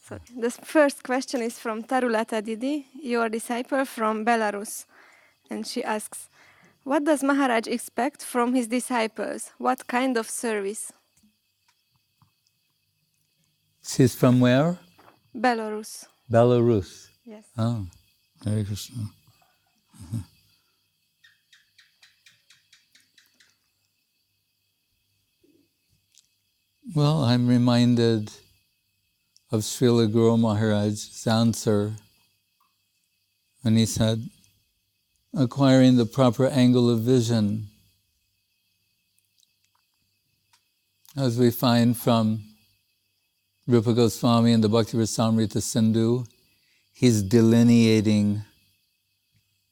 So the first question is from Tarulata Didi, your disciple from Belarus. And she asks, what does Maharaj expect from his disciples? What kind of service? She's from where? Belarus. Belarus. Yes. Oh, Hare Krishna. Well, I'm reminded of Srila Guru Maharaj's answer when he said, acquiring the proper angle of vision, as we find from Rupa Goswami in the Bhakti Rasamrita Sindhu, he's delineating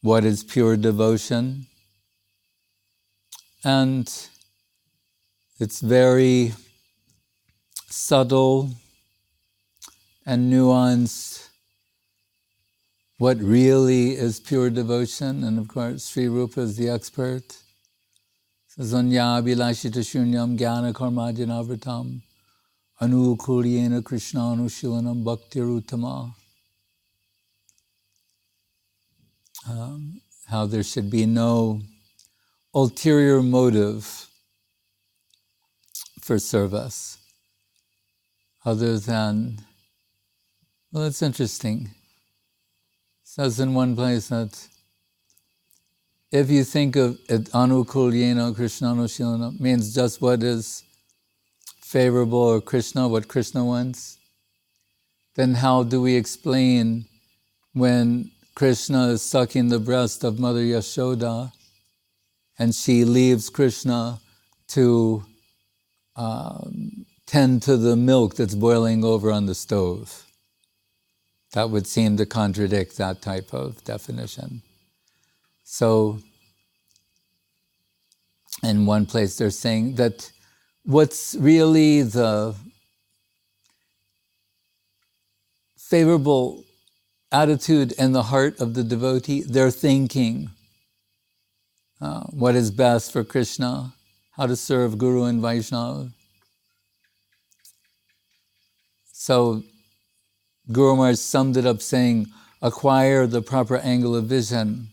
what is pure devotion, and it's very subtle and nuanced what really is pure devotion. And of course, Sri Rupa is the expert. Says, Anya abhilashita shunyam jnana karmajanavartam anukulyena krishnanushilanam bhaktirutama. How there should be no ulterior motive for service other than, well, it's interesting. It says in one place that if you think of it, anukulyena krishnanushilanam means just what is favorable or Krishna, what Krishna wants, then how do we explain when Krishna is sucking the breast of Mother Yashoda and she leaves Krishna to tend to the milk that's boiling over on the stove? That would seem to contradict that type of definition. So, in one place they're saying that what's really the favorable attitude in the heart of the devotee, they're thinking what is best for Krishna, how to serve Guru and Vaishnava. So Guru Maharaj summed it up saying, acquire the proper angle of vision.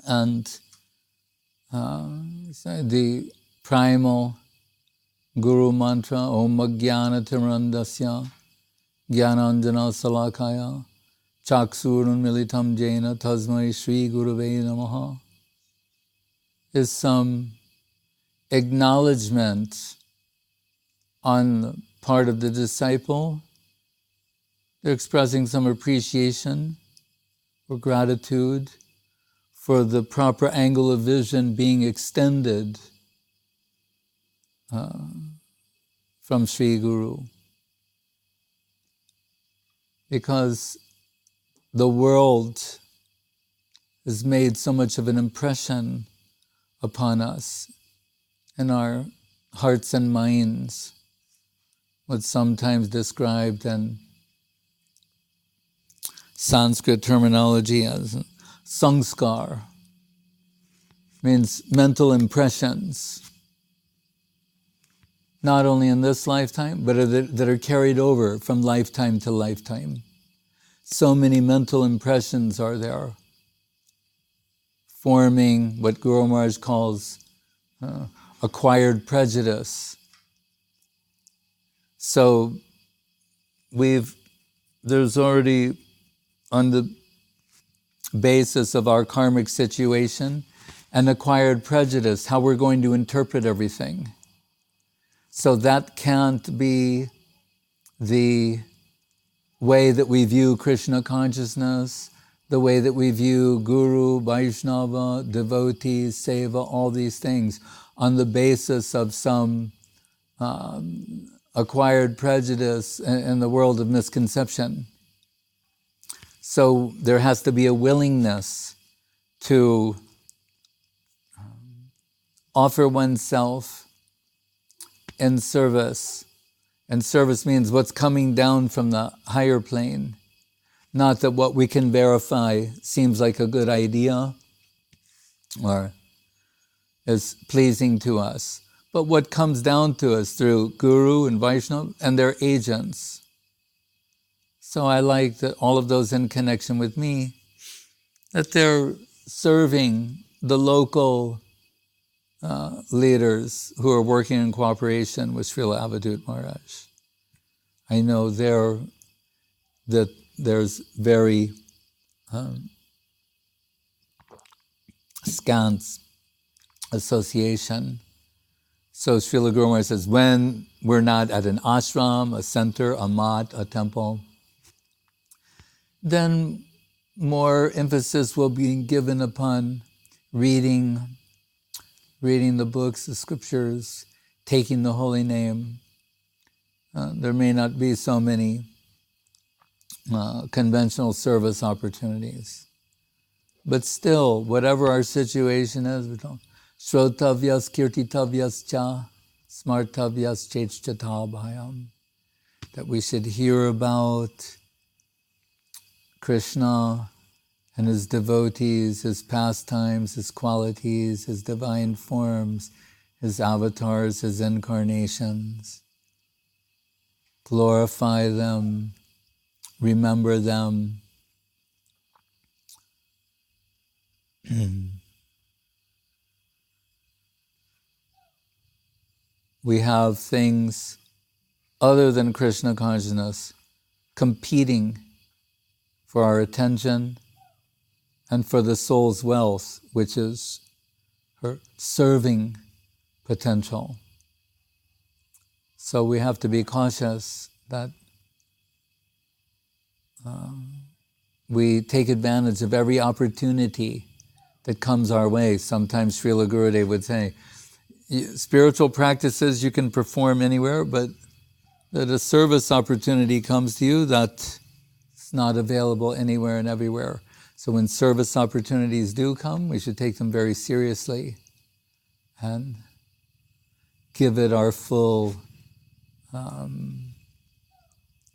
And the primal Guru mantra, Om Jnana Tirandasya Jnananjana Salakaya Chaksurun Militam Jena Tasmai Sri Gurave Namaha, is some acknowledgement on the part of the disciple. They're expressing some appreciation or gratitude for the proper angle of vision being extended from Sri Guru. Because the world has made so much of an impression upon us in our hearts and minds, what's sometimes described in Sanskrit terminology as sanskar, means mental impressions, not only in this lifetime, but that are carried over from lifetime to lifetime. So many mental impressions are there, forming what Guru Maharaj calls acquired prejudice. So there's already, on the basis of our karmic situation, an acquired prejudice, how we're going to interpret everything. So that can't be the way that we view Krishna consciousness, the way that we view Guru, Vaishnava, devotees, Seva, all these things, on the basis of some acquired prejudice in the world of misconception. So there has to be a willingness to offer oneself in service. And service means what's coming down from the higher plane. Not that what we can verify seems like a good idea or is pleasing to us, but what comes down to us through Guru and Vaishnava and their agents. So I like that all of those in connection with me, that they're serving the local leaders who are working in cooperation with Srila Avadut Maharaj. I know that there's very scant association. So Srila Guru Maharaj says, when we're not at an ashram, a center, a mat, a temple, then more emphasis will be given upon reading the books, the scriptures, taking the holy name. There may not be so many conventional service opportunities. But still, whatever our situation is, Shrotavyas kirtitavyas cha smartavyas chechchatabhayam, that we should hear about Krishna and his devotees, his pastimes, his qualities, his divine forms, his avatars, his incarnations. Glorify them, remember them. We have things other than Krishna consciousness competing for our attention and for the soul's wealth, which is her serving potential. So we have to be cautious that we take advantage of every opportunity that comes our way. Sometimes Srila Gurudev would say, spiritual practices you can perform anywhere, but that a service opportunity comes to you that's not available anywhere and everywhere. So when service opportunities do come, we should take them very seriously and give it our full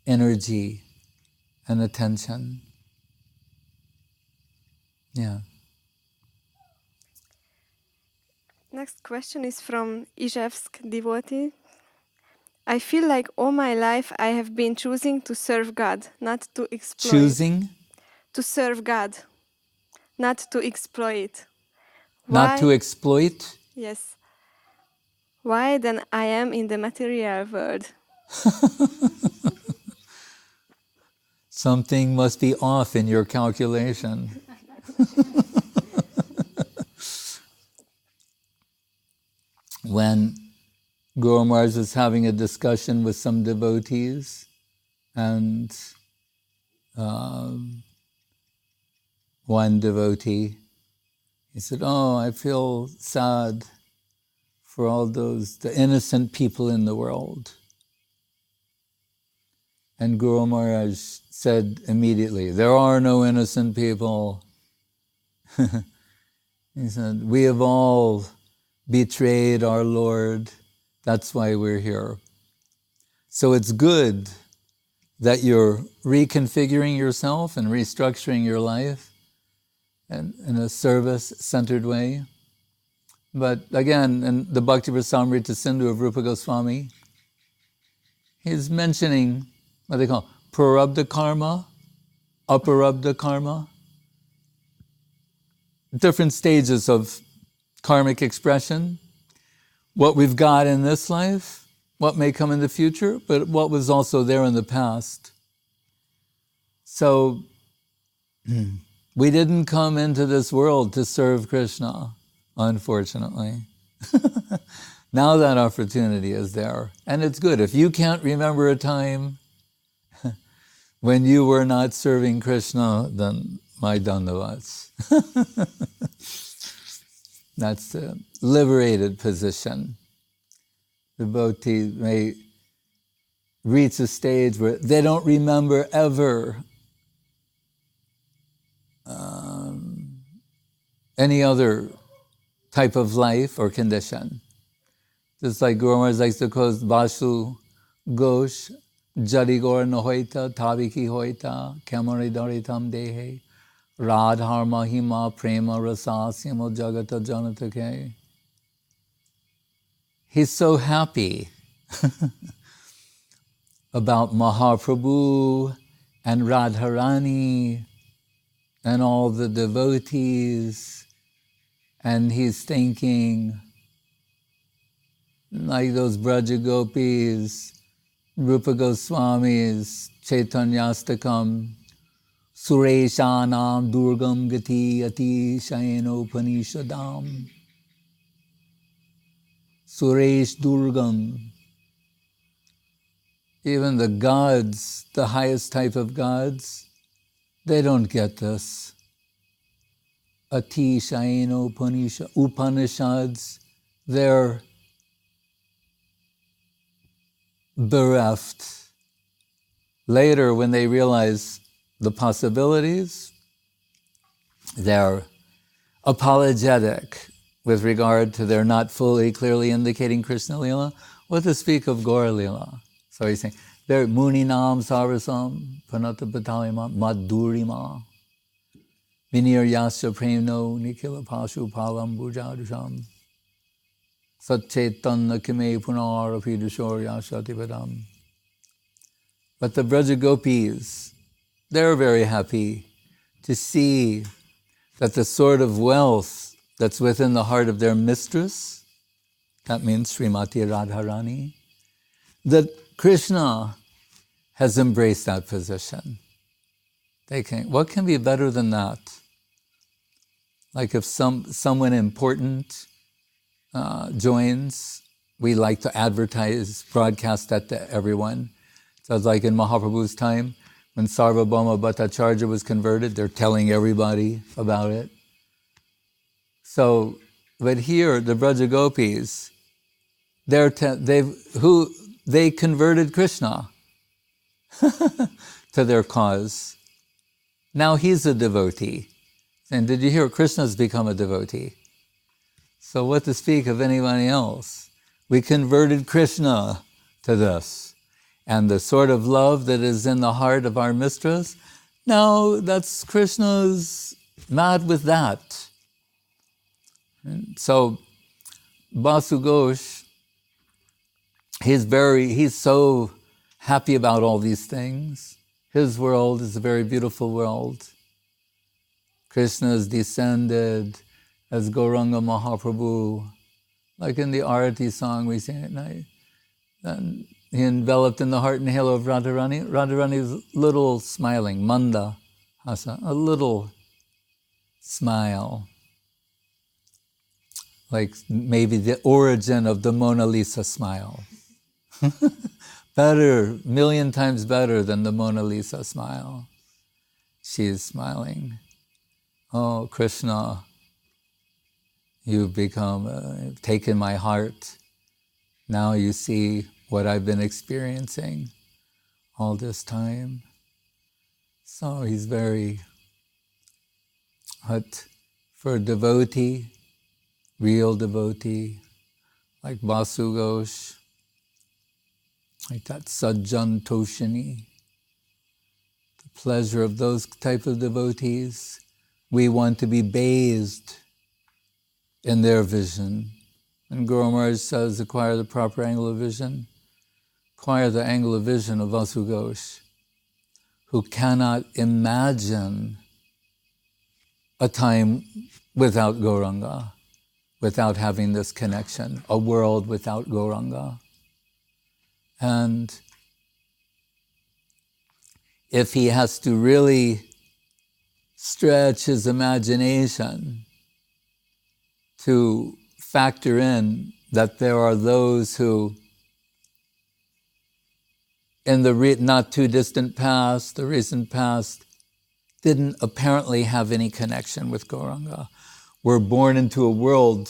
energy and attention. Yeah. Next question is from Izhevsk devotee. I feel like all my life I have been choosing to serve God, not to exploit. Choosing? To serve God, not to exploit. Not to exploit? Yes. Why then I am in the material world? Something must be off in your calculation. When Guru Maharaj was having a discussion with some devotees, and one devotee, he said, "Oh, I feel sad for all the innocent people in the world." And Guru Maharaj said immediately, "There are no innocent people." He said, "We have all betrayed our Lord. That's why we're here." So it's good that you're reconfiguring yourself and restructuring your life in a service-centered way. But again, in the Bhakti Rasamrita Sindhu of Rupa Goswami, he's mentioning what they call prarabdha karma, aparabdha karma, different stages of karmic expression, what we've got in this life, what may come in the future, but what was also there in the past. So we didn't come into this world to serve Krishna, unfortunately. Now that opportunity is there, and it's good. If you can't remember a time when you were not serving Krishna, then my dandavats. That's the liberated position. The devotee may reach a stage where they don't remember ever any other type of life or condition. Just like Guru Maharaj likes to call Vasu Ghosh, Jadigor Nahoita, Tabiki Hoita, Kamari Daritam Dehe, Radhar Mahima Prema Rasa Simo Jagata Janatake. He's so happy about Mahaprabhu. and Radharani and all the devotees, and he's thinking, like those Braja Gopis, Rupa Goswami's Chaitanyastakam, Sureshanam Durgam Gati Ati Shayanopanishadam. Suresh Durgam. Even the gods, the highest type of gods, they don't get this. Ati Shayano Upanishads, they're bereft. Later, when they realize the possibilities, they're apologetic with regard to their not fully clearly indicating Krishna Lila. What to speak of Gaur Lila? So he's saying, there Muni Nam Sarvasam Panata Batalima Madhurima Vinir Yasya Premno Nikila Pashu Palam Bhujadusham Satchetanna Kime Punar Apidashor Yashatibadam. But the Braja Gopis, they're very happy to see that the sort of wealth that's within the heart of their mistress, that means Srimati Radharani, that Krishna has embraced that position. What can be better than that? Like if someone important joins, we like to advertise, broadcast that to everyone. So it's like in Mahaprabhu's time, when Sarvabhauma Bhattacharya was converted, they're telling everybody about it. So, but here, the Braja Gopis, they converted Krishna to their cause. Now he's a devotee. And did you hear Krishna's become a devotee? So what to speak of anybody else? We converted Krishna to this. And the sort of love that is in the heart of our mistress, now that's Krishna's mad with that. And so Basu Ghosh, he's so happy about all these things. His world is a very beautiful world. Krishna has descended as Gauranga Mahaprabhu, like in the Arati song we sing at night. And he enveloped in the heart and halo of Radharani. Radharani's little smiling, manda hasa, a little smile. Like maybe the origin of the Mona Lisa smile. Better, million times better than the Mona Lisa smile. She is smiling. Oh, Krishna, you've taken my heart. Now you see what I've been experiencing all this time. So he's very, for a devotee, real devotee, like Basu Ghosh, like that Sajjan Toshini, the pleasure of those type of devotees. We want to be bathed in their vision. And Guru Maharaj says, acquire the proper angle of vision. Acquire the angle of vision of Vasu Ghosh, who cannot imagine a time without Gauranga, without having this connection, a world without Gauranga. And if he has to really stretch his imagination to factor in that there are those who, in the not too distant past, the recent past, didn't apparently have any connection with Gauranga, were born into a world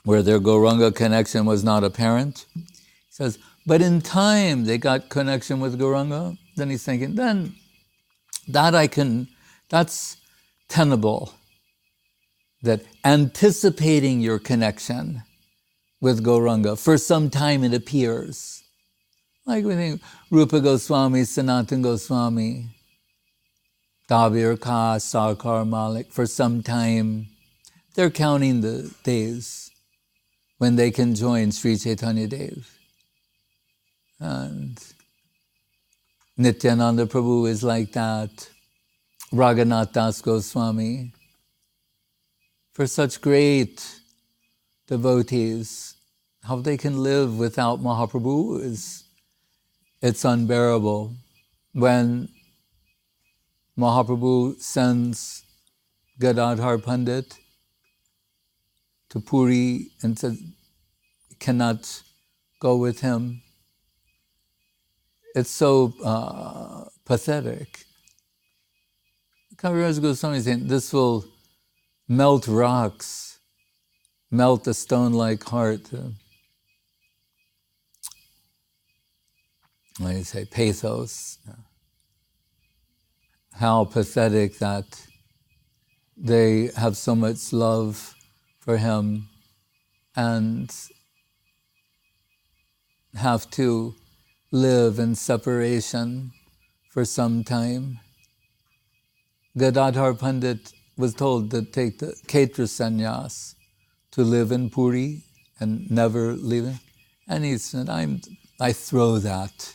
where their Gauranga connection was not apparent. He says, but in time they got connection with Gauranga. Then he's thinking, then that's tenable. That anticipating your connection with Gauranga, for some time it appears. Like we think Rupa Goswami, Sanatana Goswami, Dabir Ka, Sarkar Malik, for some time, they're counting the days when they can join Sri Chaitanya Dev. And Nityananda Prabhu is like that. Raghunath Das Goswami. For such great devotees, how they can live without Mahaprabhu it's unbearable. When Mahaprabhu sends Gadadhar Pandit to Puri and says, cannot go with him, it's so pathetic. Kaviraj Goswami is saying, this will melt rocks, melt a stone-like heart. When you say pathos, how pathetic that they have so much love for him and have to live in separation for some time. Gadadhar Pandit was told to take the Kshetra sannyas, to live in Puri and never leave it. And he said, I throw that.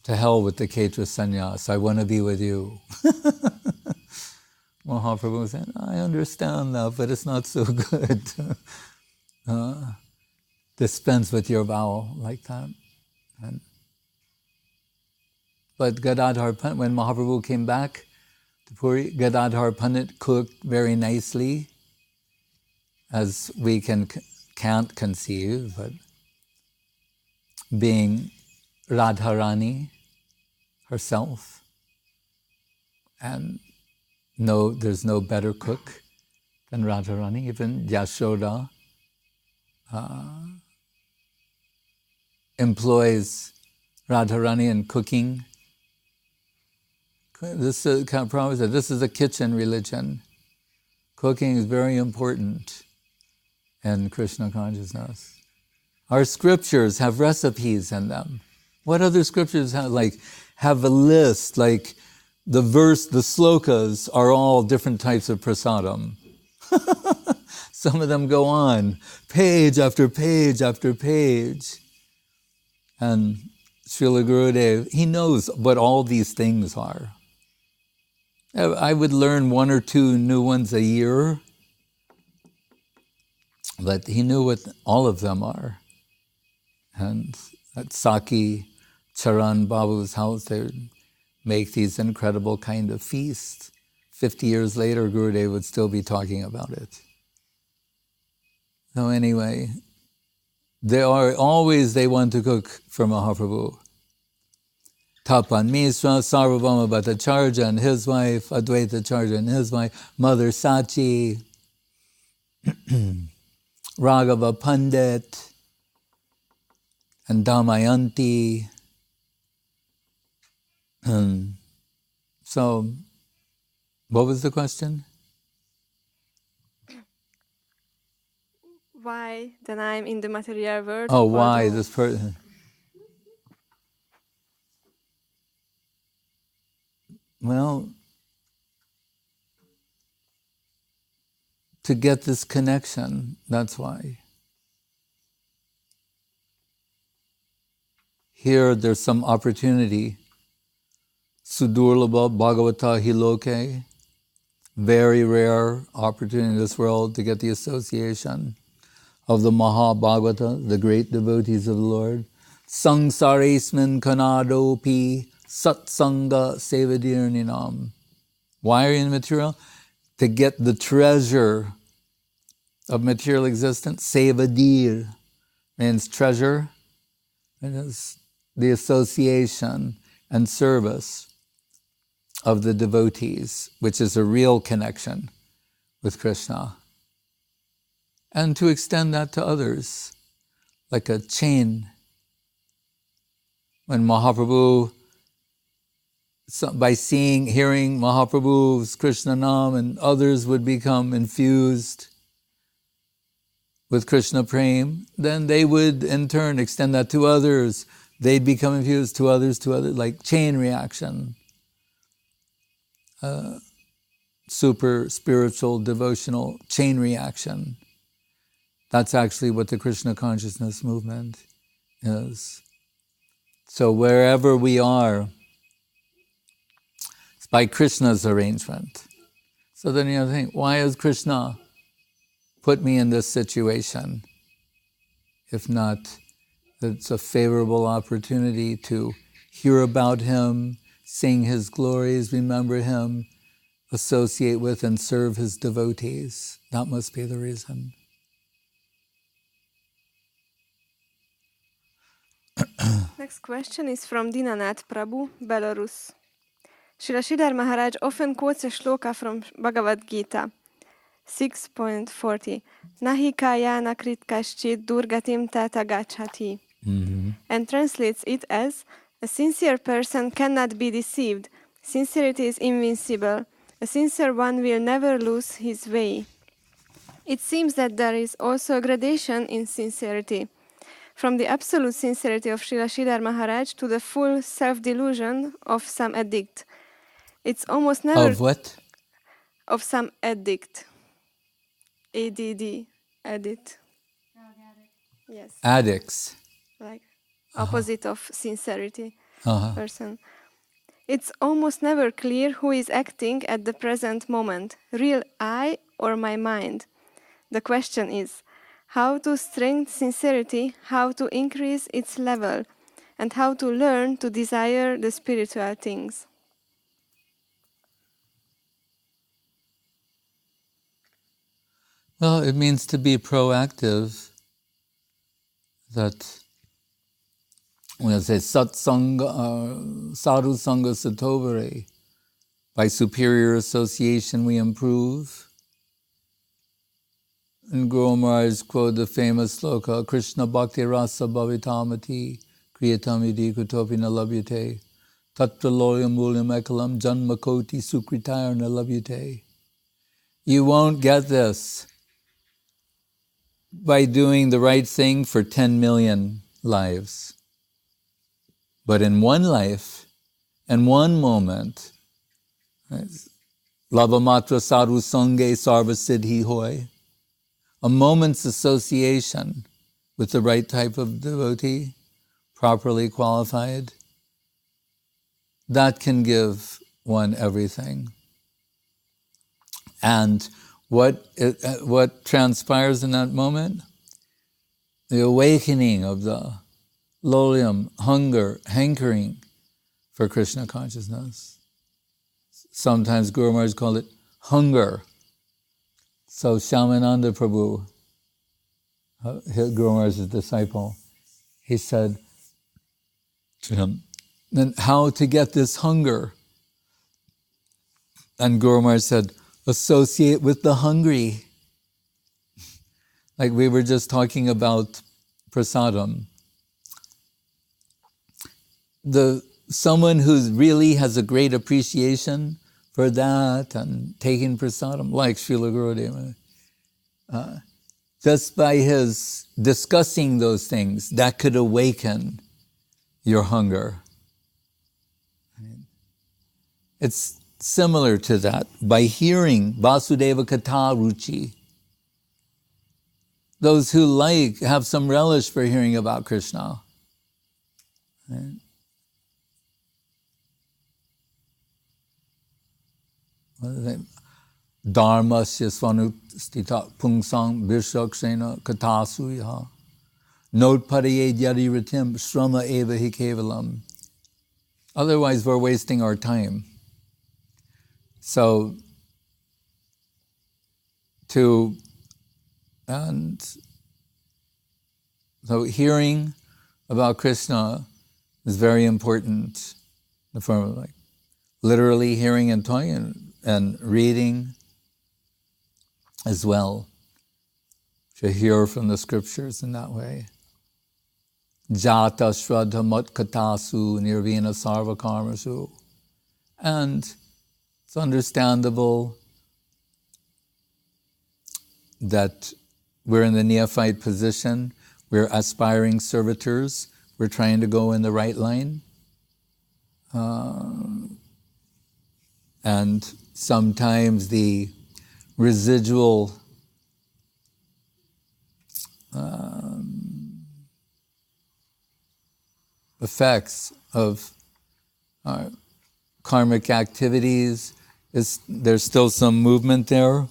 To hell with the Kshetra sannyas, I want to be with you. Mahaprabhu said, I understand that, but it's not so good. Dispense with your vow like that. But Gadadhar Pandit, when Mahaprabhu came back to Puri, Gadadhar Pandit cooked very nicely, as we can't conceive, but being Radharani herself, and there's no better cook than Radharani. Even Yashoda employs Radharani in cooking. Prabhupada said, this is a kitchen religion. Cooking is very important in Krishna consciousness. Our scriptures have recipes in them. What other scriptures have a list, like the slokas are all different types of prasadam. Some of them go on, page after page after page. And Srila Gurudev, he knows what all these things are. I would learn 1 or 2 new ones a year, but he knew what all of them are. And at Saki Charan Babu's house, they would make these incredible kind of feasts. 50 years later, Gurudev would still be talking about it. So anyway, they want to cook for Mahaprabhu. Tapan Misra, Sarvabhauma Bhattacharya and his wife, Advaita Charya and his wife, Mother Sachi, Raghava Pandit, and Damayanti. So, what was the question? Why then I'm in the material world? Oh, why this person? Well, to get this connection, that's why. Here, there's some opportunity. Sudurlabha Bhagavata Hiloke, very rare opportunity in this world to get the association of the Mahabhagavata, the great devotees of the Lord. Sangsaresmin kanadopi satsanga sevadirninam. Why are you in material? To get the treasure of material existence. Sevadir means treasure. It is the association and service of the devotees, which is a real connection with Krishna. And to extend that to others, like a chain. When Mahaprabhu, by hearing Mahaprabhu's Krishna Nam, and others would become infused with Krishna Prem, then they would in turn extend that to others. They'd become infused to others, like chain reaction. Super spiritual, devotional chain reaction. That's actually what the Krishna consciousness movement is. So wherever we are, it's by Krishna's arrangement. So then you think, why has Krishna put me in this situation? If not, it's a favorable opportunity to hear about him, sing his glories, remember him, associate with and serve his devotees. That must be the reason. Next question is from Dinanath Prabhu, Belarus. Srila Sridhar Maharaj often quotes a shloka from Bhagavad Gita, 6.40, Nahi kayana krit kaschit durgatim tata gachati, and translates it as, a sincere person cannot be deceived. Sincerity is invincible. A sincere one will never lose his way. It seems that there is also a gradation in sincerity, from the absolute sincerity of Srila Sridhar Maharaj to the full self-delusion of some addict. It's almost never... Of what? Of some addict. ADD. Addict. Yes. Addicts. Like opposite of sincerity Uh-huh. person. It's almost never clear who is acting at the present moment, real I or my mind. The question is, how to strengthen sincerity, how to increase its level, and how to learn to desire the spiritual things. Well, it means to be proactive, that when I say satsanga, sadhu sangha satovare, by superior association we improve. And Guru Maharaj quoted the famous sloka, Krishna bhakti rasa bhavitamati kriyatam yadi kutopi na labhyate tatra loyam mulyam ekalam janma koti sukritayar na labhyate. You won't get this by doing the right thing for 10 million lives. But in one life, in one moment, labhamatra sadhu sange sarva siddhi hoy, a moment's association with the right type of devotee, properly qualified, that can give one everything. And what transpires in that moment? The awakening of the lolyam, hunger, hankering for Krishna consciousness. Sometimes Guru Maharaj called it hunger. So Shyamananda Prabhu, Guru Maharaj's disciple, he said to him, then how to get this hunger? And Guru Maharaj said, associate with the hungry. Like we were just talking about prasadam. Someone who really has a great appreciation for that and taking prasadam, like Srila Gurudeva, just by his discussing those things, that could awaken your hunger. It's similar to that. By hearing Vasudeva Katha Ruchi, those who have some relish for hearing about Krishna. Right? Dharmasya svanustita pungsang vishakshena kathasuya notpadaye yadiratim shrama eva hi kevalam. Otherwise we're wasting our time. So hearing about Krishna is very important. The form of like literally hearing and talking and reading as well, to hear from the scriptures in that way. Jata shraddha matkatasu nirvina sarva karmasu. And it's understandable that we're in the neophyte position, we're aspiring servitors, we're trying to go in the right line. And sometimes the residual effects of our karmic activities. There's still some movement there,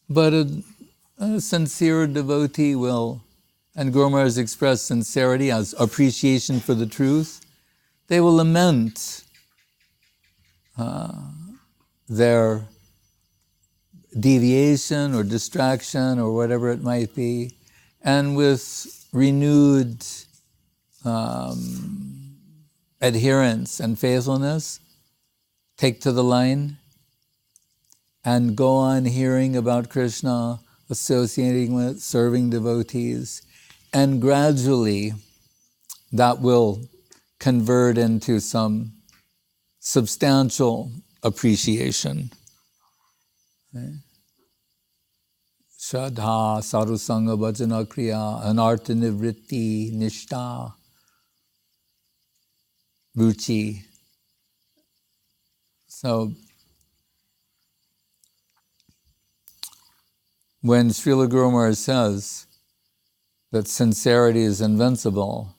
but a sincere devotee will, and Guru Maharaj expressed sincerity as appreciation for the truth, they will lament their deviation or distraction or whatever it might be, and with renewed adherence and faithfulness, take to the line and go on hearing about Krishna, associating with, serving devotees, and gradually that will convert into some substantial appreciation. Okay? Shraddha, sarusanga, bhajana kriya, anartha nivritti, nishta, ruchi. So, when Srila Guru Maharaj says that sincerity is invincible,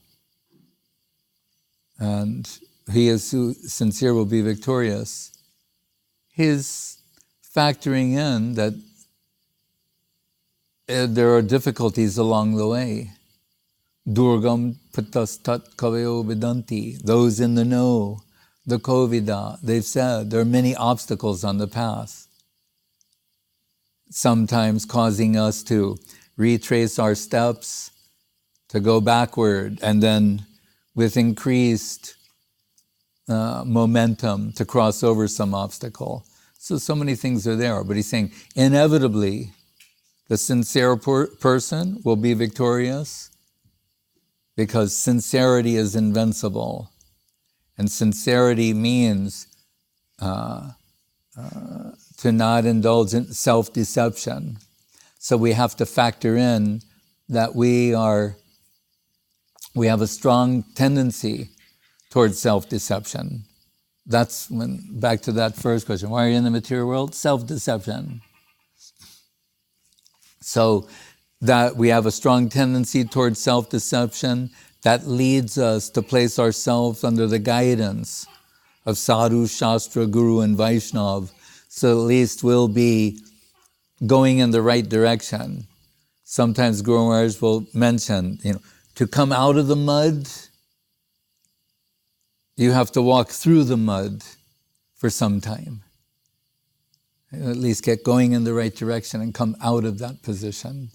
and he is who sincere will be victorious, he's factoring in that there are difficulties along the way. Durgam patastat kavayo vedanti, those in the know, the Kovida, they've said there are many obstacles on the path, sometimes causing us to retrace our steps, to go backward, and then with increased momentum to cross over some obstacle. So many things are there, but he's saying inevitably the sincere person will be victorious because sincerity is invincible. And sincerity means to not indulge in self-deception. So we have to factor in that we have a strong tendency towards self-deception. That's when, back to that first question, why are you in the material world? Self-deception. So that we have a strong tendency towards self-deception, that leads us to place ourselves under the guidance of sadhu, shastra, guru, and Vaishnav, so at least we'll be going in the right direction. Sometimes Guru Maharaj will mention, to come out of the mud, you have to walk through the mud for some time. At least get going in the right direction and come out of that position.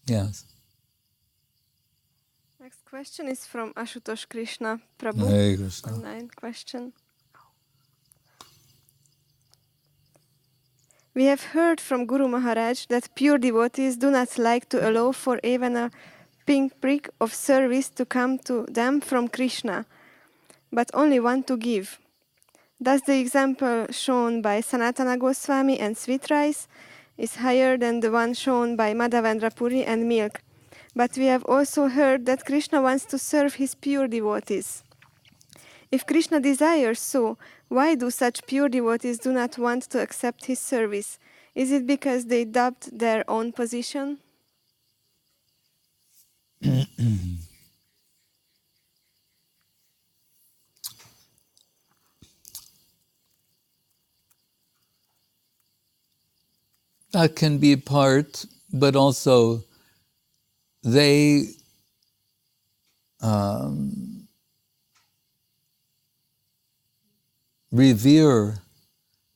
Yes. Next question is from Ashutosh Krishna Prabhu. Hey, Krishna. Online question. We have heard from Guru Maharaj that pure devotees do not like to allow for even a pinprick of service to come to them from Krishna, but only want to give. Thus the example shown by Sanatana Goswami and sweet rice is higher than the one shown by Madhavendra Puri and milk. But we have also heard that Krishna wants to serve his pure devotees. If Krishna desires so, why do such pure devotees do not want to accept his service? Is it because they doubt their own position? That can be part, but also they revere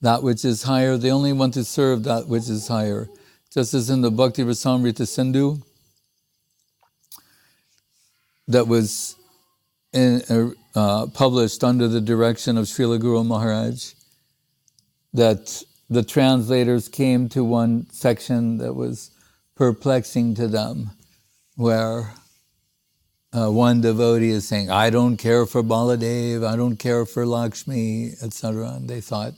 that which is higher. They only want to serve that which is higher. Just as in the Bhakti Rasamrita Sindhu, that was published under the direction of Srila Guru Maharaj, that the translators came to one section that was perplexing to them, where one devotee is saying, I don't care for Baladev, I don't care for Lakshmi, etc. And they thought,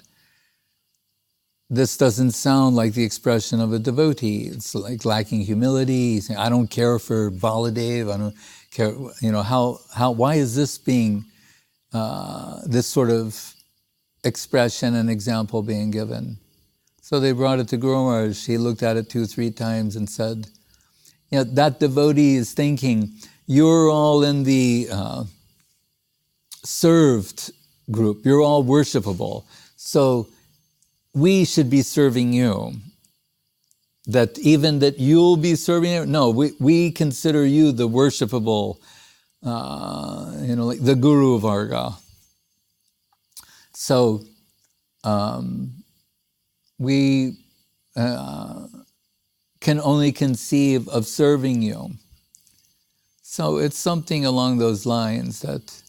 this doesn't sound like the expression of a devotee. It's like lacking humility. He's saying, I don't care for Baladev, I don't care, why is this being, this sort of expression and example being given? So they brought it to Guru Maharaj. He looked at it 2-3 times and said, that devotee is thinking, you're all in the served group, you're all worshipable, so we should be serving you. That even that you'll be serving it, no, we consider you the worshipable, like the Guru Varga. So we can only conceive of serving you. So it's something along those lines that,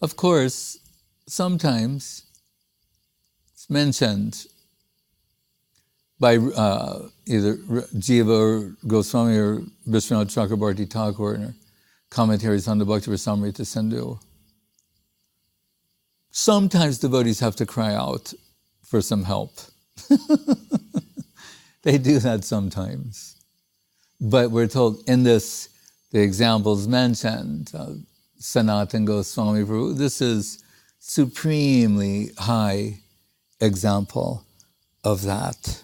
of course, sometimes it's mentioned by either Jiva or Goswami or Vishwanath Chakrabarti Thakur in her commentaries on the Bhakti Rasamrita Sindhu. Sometimes devotees have to cry out for some help. They do that sometimes. But we're told in this, the examples mentioned, Sanatana Goswami Prabhu, this is supremely high example of that.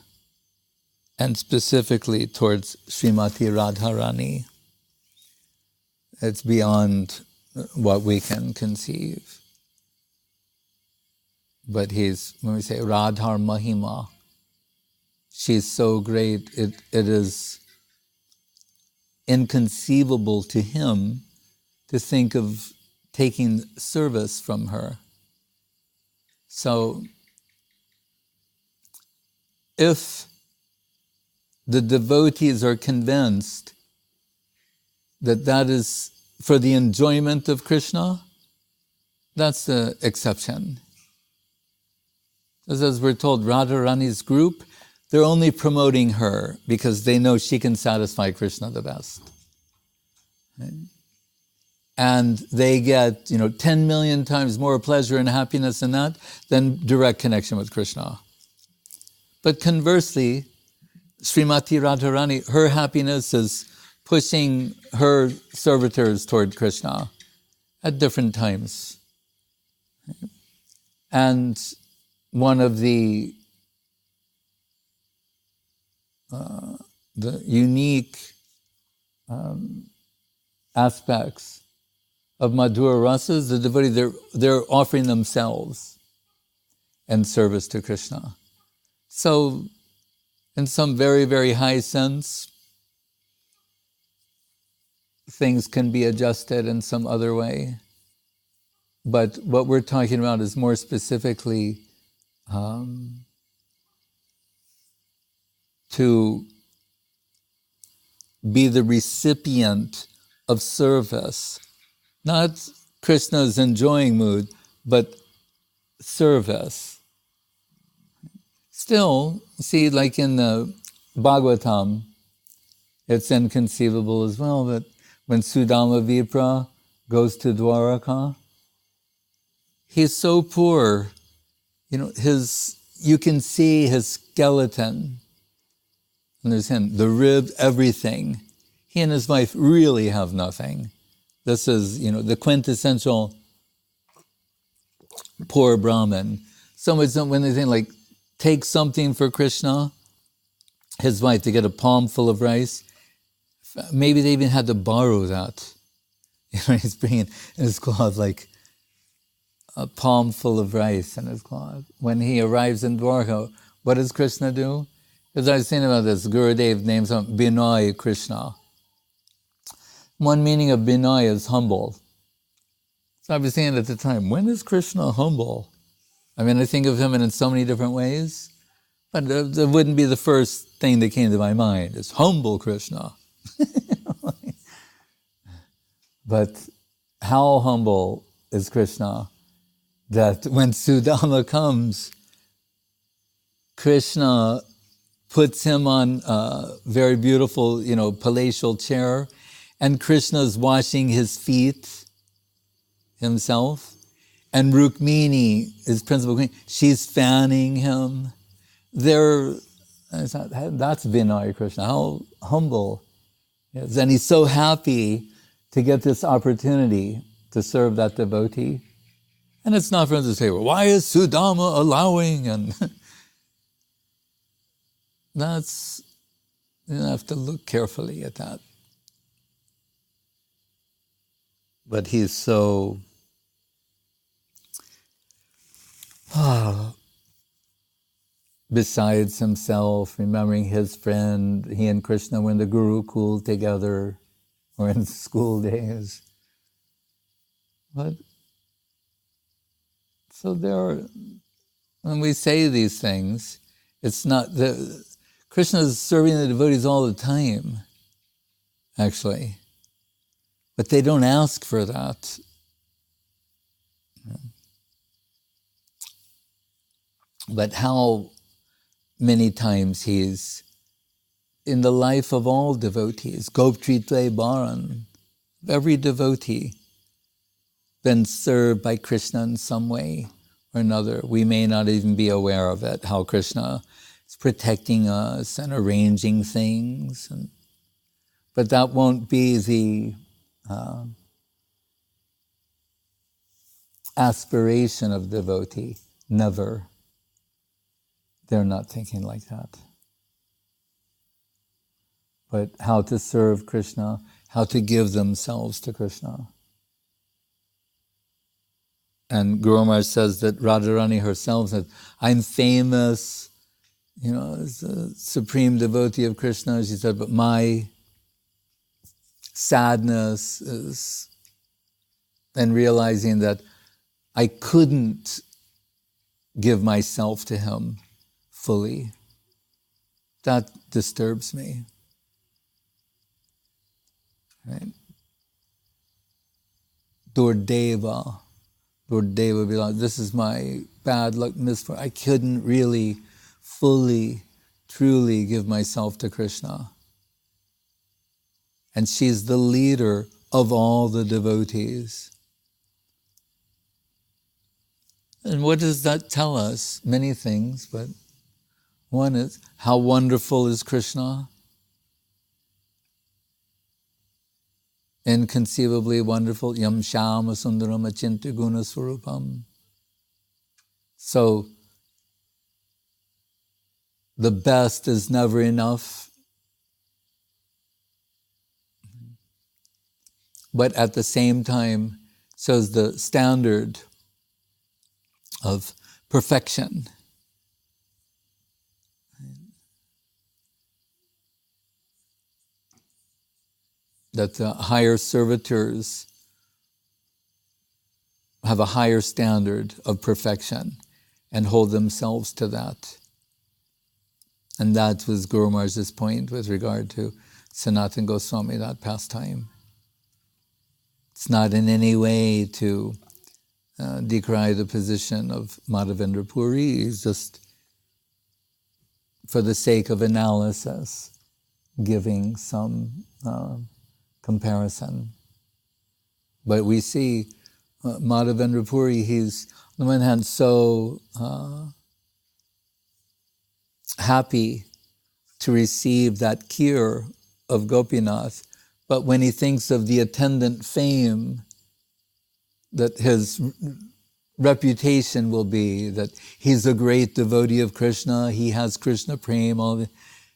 And specifically towards Srimati Radharani. It's beyond what we can conceive. But when we say Radhar Mahima, she's so great, it is inconceivable to him to think of taking service from her. So, if the devotees are convinced that that is for the enjoyment of Krishna, that's the exception. As we're told, Radharani's group, they're only promoting her because they know she can satisfy Krishna the best. Right? And they get 10 million times more pleasure and happiness in that than direct connection with Krishna. But conversely, Srimati Radharani, her happiness is pushing her servitors toward Krishna at different times. And one of the unique aspects of Madhura Rasa is the devotee, they're offering themselves in service to Krishna. So, in some very, very high sense, things can be adjusted in some other way. But what we're talking about is more specifically to be the recipient of service. Not Krishna's enjoying mood, but service. Still, see, like in the Bhagavatam, it's inconceivable as well that when Sudama Vipra goes to Dwaraka, he's so poor, you can see his skeleton. And there's him, the rib, everything. He and his wife really have nothing. This is, the quintessential poor Brahmin. So much when they think take something for Krishna, his wife, to get a palm full of rice, maybe they even had to borrow that. He's bringing in his cloth a palm full of rice in his cloth. When he arrives in Dwarka, what does Krishna do? As I was saying about this, Gurudev names him Binoy Krishna. One meaning of Binoy is humble. So I was saying at the time, when is Krishna humble? I think of him in so many different ways, but that wouldn't be the first thing that came to my mind. It's humble Krishna. But how humble is Krishna that when Sudama comes, Krishna puts him on a very beautiful, palatial chair, and Krishna's washing his feet himself, and Rukmini, his principal queen, she's fanning him. That's Vinaya Krishna, how humble he is. And he's so happy to get this opportunity to serve that devotee. And it's not for him to say, well, why is Sudama allowing? And you have to look carefully at that. but he's so besides himself, remembering his friend. He and Krishna were in the Gurukul together, or in school days. But so there are, when we say these things, it's not the Krishna is serving the devotees all the time, actually, but they don't ask for that. But how many times he's in the life of all devotees, Goptritle Bharan, every devotee, been served by Krishna in some way or another. We may not even be aware of it, how Krishna is protecting us and arranging things. But that won't be the aspiration of devotee. Never. They're not thinking like that. But how to serve Krishna, how to give themselves to Krishna. And Guru Maharaj says that Radharani herself said, I'm famous, as a supreme devotee of Krishna. She said, but my sadness is in realizing that I couldn't give myself to him fully. That disturbs me. Right? Durdeva belongs. This is my bad luck, misfortune. I couldn't really, fully, truly give myself to Krishna. And she's the leader of all the devotees. And what does that tell us? Many things, but one is, how wonderful is Krishna? Inconceivably wonderful. Yam Shama Sundaram Achinta Guna Swarupam. So, the best is never enough. But at the same time, shows the standard of perfection. That the higher servitors have a higher standard of perfection and hold themselves to that. And that was Guru Maharaj's point with regard to Sanatana Goswami, that pastime. It's not in any way to decry the position of Madhavendra Puri. It's just for the sake of analysis, giving some comparison. But we see Madhavendra Puri, he's on the one hand so happy to receive that kir of Gopinath, but when he thinks of the attendant fame that his reputation will be, that he's a great devotee of Krishna, he has Krishna prema,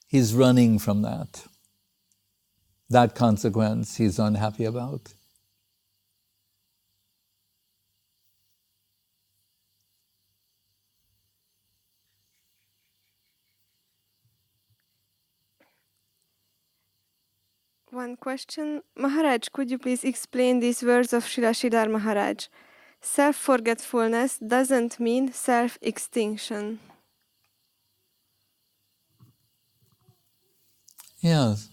he's running from that. That consequence he's unhappy about. One question. Maharaj, could you please explain these words of Srila Sridhar Maharaj? Self-forgetfulness doesn't mean self-extinction. Yes.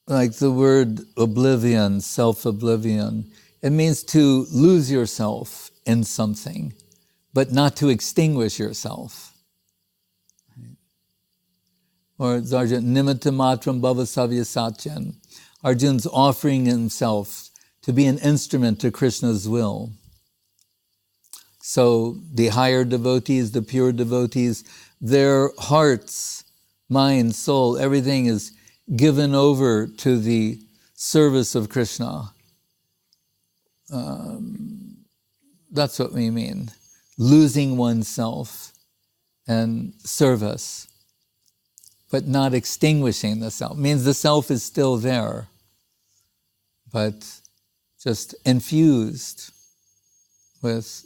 Like the word oblivion, self-oblivion, it means to lose yourself in something, but not to extinguish yourself. Or Arjuna, nimitta matram bhava savya satyan. Arjuna's offering himself to be an instrument to Krishna's will. So the higher devotees, the pure devotees, their hearts, mind, soul, everything is given over to the service of Krishna. That's what we mean. Losing oneself and service, but not extinguishing the self. Means the self is still there, but just infused with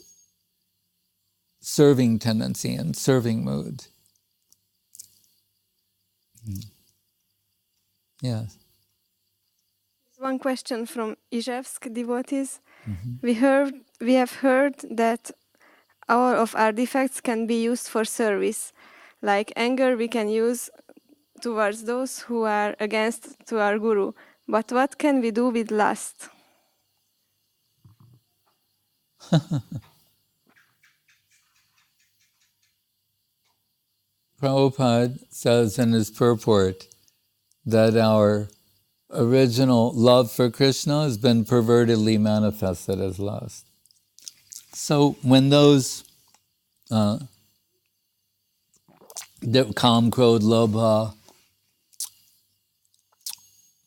serving tendency and serving mood. Yes. One question from Izhevsk devotees. We have heard that all of our defects can be used for service. Like anger we can use towards those who are against to our guru. But what can we do with lust? Prabhupada says in his purport that our original love for Krishna has been pervertedly manifested as lust. So when those the Kam, Krodh, Lobha,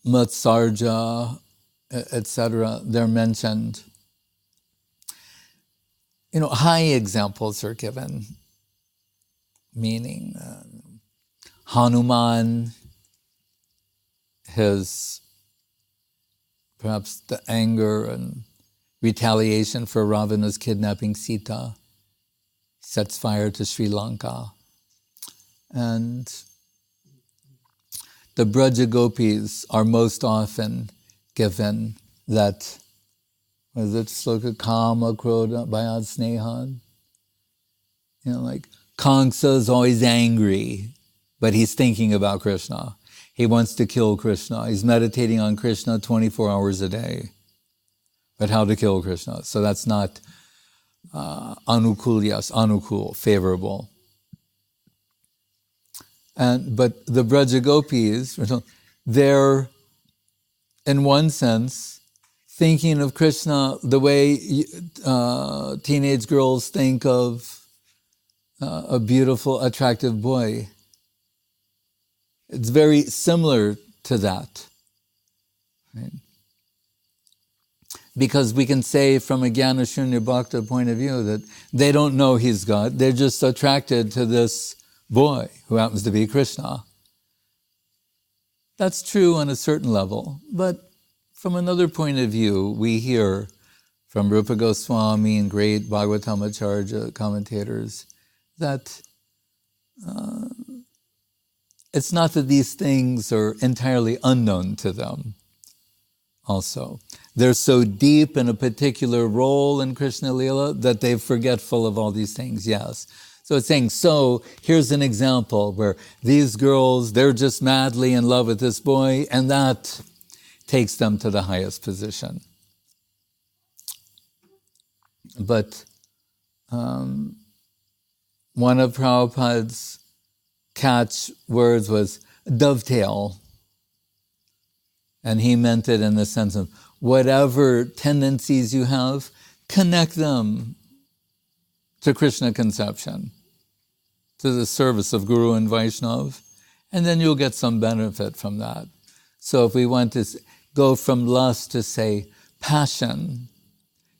Matsarja, etc., they're mentioned, high examples are given, meaning Hanuman, his perhaps the anger and retaliation for Ravana's kidnapping Sita, sets fire to Sri Lanka. And the Braja Gopis are most often given that, was it Sloka Kama Krodha Bhayad Snehan? Like Kamsa is always angry, but he's thinking about Krishna. He wants to kill Krishna. He's meditating on Krishna 24 hours a day. But how to kill Krishna? So that's not anukul, favorable. But the Braja Gopis, they're, in one sense, thinking of Krishna the way teenage girls think of a beautiful, attractive boy. It's very similar to that. Right? Because we can say from a Jnana Shunya Bhakta point of view that they don't know he's God, they're just attracted to this boy who happens to be Krishna. That's true on a certain level, but from another point of view, we hear from Rupa Goswami and great Bhagavatamacharya commentators that it's not that these things are entirely unknown to them also. They're so deep in a particular role in Krishna Lila that they're forgetful of all these things, yes. So it's saying, so here's an example where these girls, they're just madly in love with this boy, and that takes them to the highest position. But one of Prabhupada's catch words was dovetail. And he meant it in the sense of whatever tendencies you have, connect them to Krishna conception, to the service of Guru and Vaishnava, and then you'll get some benefit from that. So if we want to go from lust to, say, passion,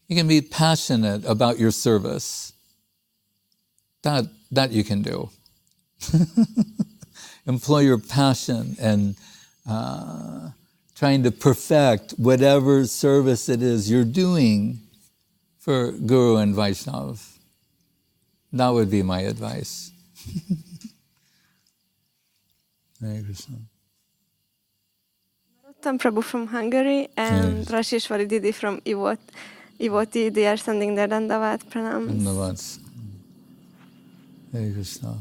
you can be passionate about your service. That you can do. Employ your passion and trying to perfect whatever service it is you're doing for Guru and Vaishnava. That would be my advice. Hare Krishna. Tam Prabhu from Hungary and Rashishwari Didi from Ivoti. They are sending their Dandavat pranams. Dandavats. Hare Krishna.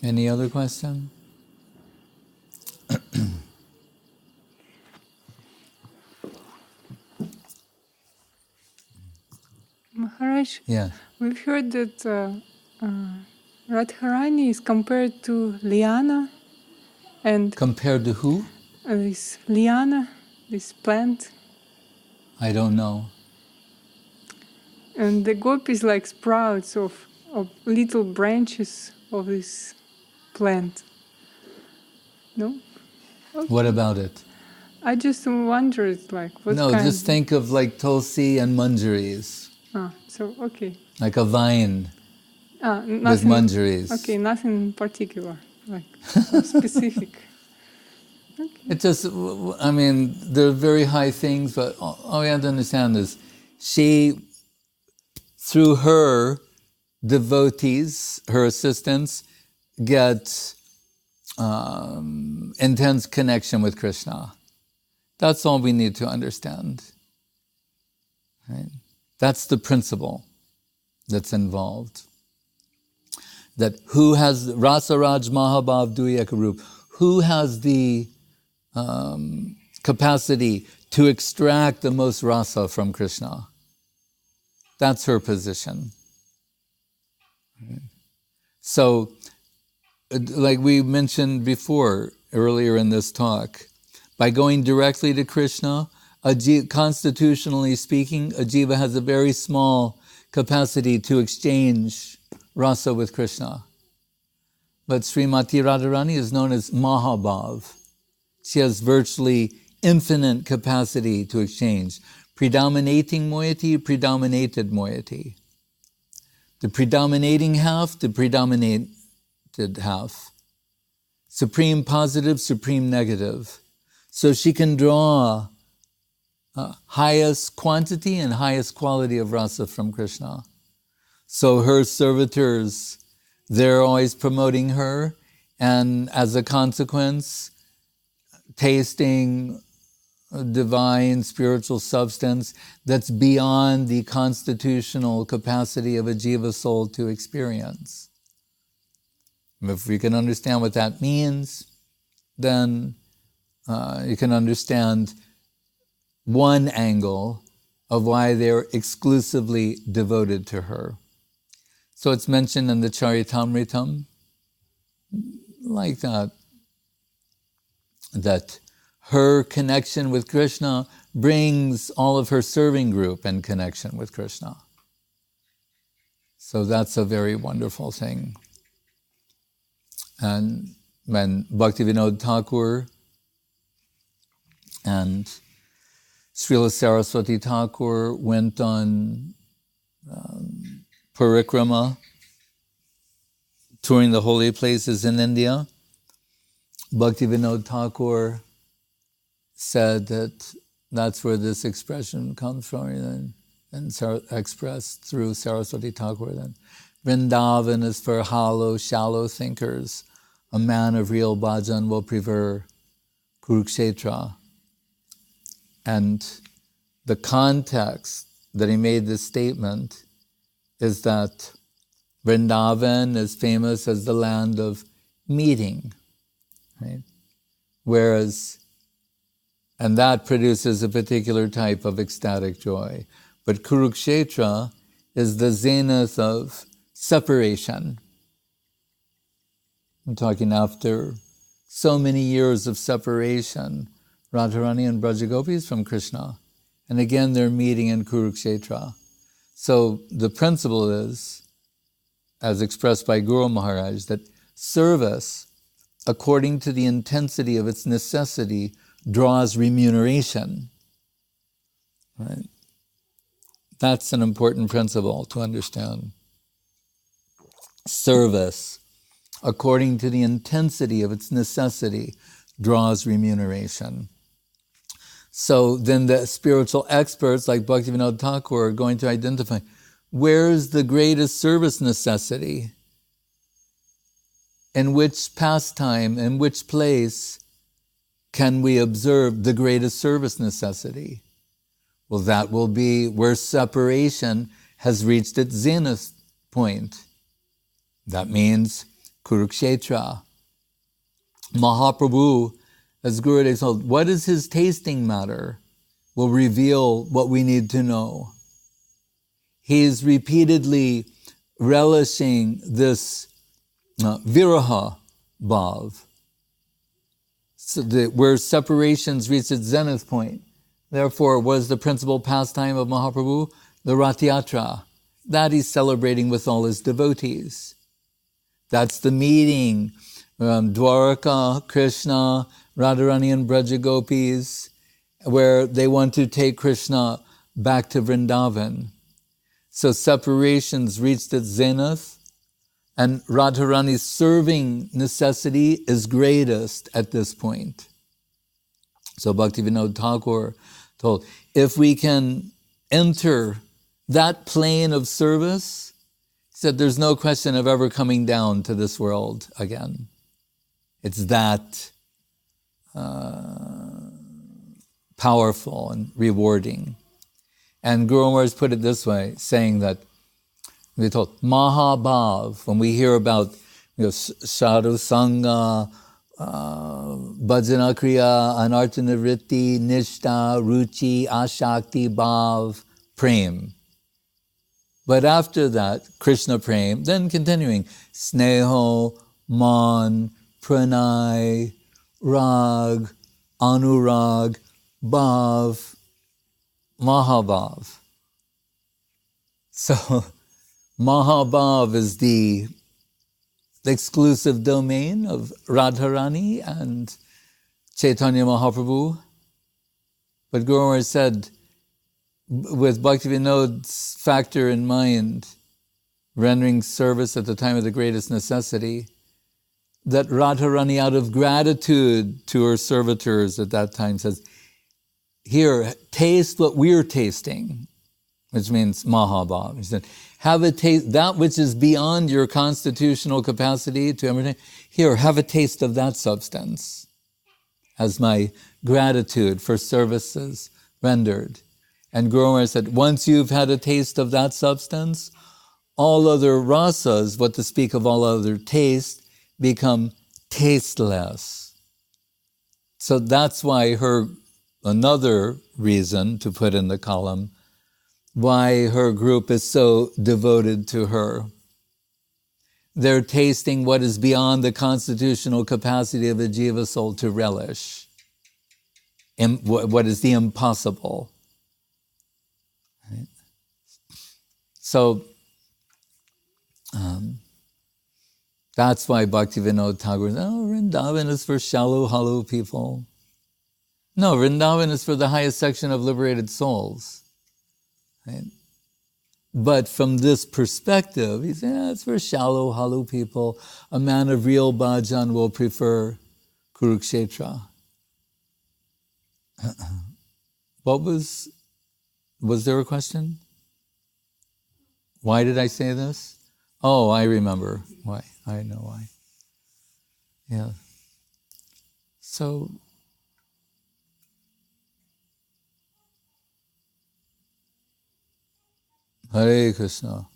Any other question? Maharaj, Yeah. we've heard that Radharani is compared to liana, and Compared to who? this liana, this plant, I don't know. and the gopis like sprouts of little branches of this plant. No? Okay. What about it? I just wondered, like, what No, kind? just think of like tulsi and manjaris, So okay. like a vine with Nothing. manjaris. Okay, nothing particular, like specific. It just, I mean, they're very high things, but all we have to understand is she, through her devotees, her assistants, get intense connection with Krishna. That's all we need to understand. Right? That's the principle that's involved. That who has Rasa Raj Mahabhav Duyakarup, who has the capacity to extract the most rasa from Krishna. That's her position. So, like we mentioned before, earlier in this talk, by going directly to Krishna, constitutionally speaking, a jiva has a very small capacity to exchange rasa with Krishna. But Srimati Radharani is known as Mahabhav. She has virtually infinite capacity to exchange. Predominating moiety, predominated moiety. The predominating half, the predominated half. Supreme positive, supreme negative. So she can draw highest quantity and highest quality of rasa from Krishna. So her servitors, they're always promoting her, and as a consequence, tasting divine spiritual substance that's beyond the constitutional capacity of a jiva soul to experience. If we can understand what that means, then you can understand one angle of why they're exclusively devoted to her. So it's mentioned in the Charitamritam, like that her connection with Krishna brings all of her serving group in connection with Krishna. So that's a very wonderful thing. And when Bhaktivinoda Thakur and Srila Saraswati Thakur went on parikrama, touring the holy places in India, Bhaktivinoda Thakur said that that's where this expression comes from, and expressed through Saraswati Thakur. Then, Vrindavan is for hollow, shallow thinkers. A man of real bhajan will prefer Kurukshetra. And the context that he made this statement is that Vrindavan is famous as the land of meeting, right? And that produces a particular type of ecstatic joy. But Kurukshetra is the zenith of separation. I'm talking after so many years of separation, Radharani and Brajagopis from Krishna. And again, they're meeting in Kurukshetra. So the principle is, as expressed by Guru Maharaj, that service, according to the intensity of its necessity, draws remuneration. Right? That's an important principle to understand. Service, according to the intensity of its necessity, draws remuneration. So then the spiritual experts like Bhaktivinoda Thakur are going to identify where is the greatest service necessity, in which pastime, in which place can we observe the greatest service necessity? Well, that will be where separation has reached its zenith point. That means Kurukshetra. Mahaprabhu, as Gurudev told, what is his tasting matter will reveal what we need to know. He is repeatedly relishing this viraha bhav, so where separations reach its zenith point. Therefore, was the principal pastime of Mahaprabhu the Rath Yatra. That he's celebrating with all his devotees. That's the meeting, Dwaraka, Krishna, Radharani and Brajagopis, where they want to take Krishna back to Vrindavan. So separations reached its zenith, and Radharani's serving necessity is greatest at this point. So Bhaktivinoda Thakur told, if we can enter that plane of service, he said there's no question of ever coming down to this world again. It's that powerful and rewarding. And Guru Maharaj put it this way, saying that, we told, Mahabhav, when we hear about sadhu sangha, bhajana kriya, anartana vritti, nishta, ruchi, ashakti, bhav, prem. But after that, Krishna prem, then continuing, sneho, man, pranay, rag, anurag, bhav, mahabhav. So Mahabhav is the exclusive domain of Radharani and Chaitanya Mahaprabhu. But Guru Maharaj said, with Bhaktivinoda's factor in mind, rendering service at the time of the greatest necessity, that Radharani, out of gratitude to her servitors at that time, says, here, taste what we're tasting, which means Mahabhav. He said, have a taste, that which is beyond your constitutional capacity to everything. Here, have a taste of that substance as my gratitude for services rendered. And Guru Maharaj said, once you've had a taste of that substance, all other rasas, what to speak of all other taste, become tasteless. So that's why another reason to put in the column, why her group is so devoted to her. They're tasting what is beyond the constitutional capacity of a jiva soul to relish, what is the impossible. Right? So that's why Bhaktivinoda Thakur said, Vrindavan is for shallow, hollow people. No, Vrindavan is for the highest section of liberated souls. Right? But from this perspective, he said, it's for shallow, hollow people. A man of real bhajan will prefer Kurukshetra. Was there a question? Why did I say this? Oh, I remember why. I know why. Yeah. So, Hare Krishna.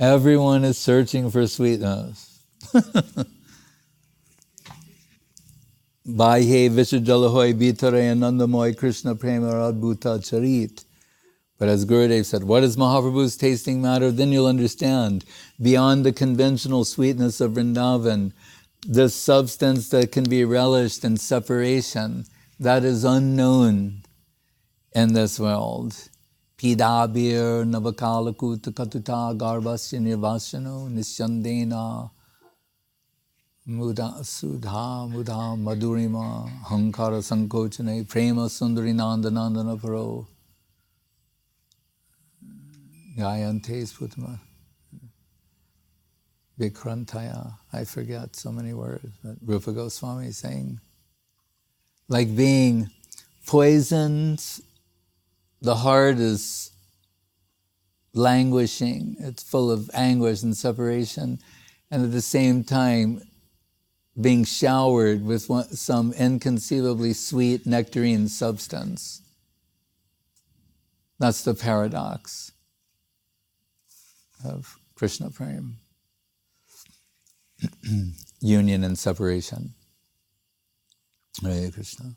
Everyone is searching for sweetness. Bahye Vishajalahoy Vitare Anandamoy Krishna Prema Adbhuta Charit. But as Gurudev said, what is Mahaprabhu's tasting matter? Then you'll understand. Beyond the conventional sweetness of Vrindavan, the substance that can be relished in separation, that is unknown in this world. Pidabir Navakalakuta Katuta Garbhasya Nirvasano Nishandena Muda Sudha Muda Madhurima Hankara Sankochane Prema Sundari Nandana Paro Gayantes Putama Vikrantaya. I forget so many words, but Rupa Goswami is saying, like being poisoned, the heart is languishing, it's full of anguish and separation, and at the same time being showered with some inconceivably sweet nectarine substance. That's the paradox of Krishna Prem. Union and separation. Hare Krishna.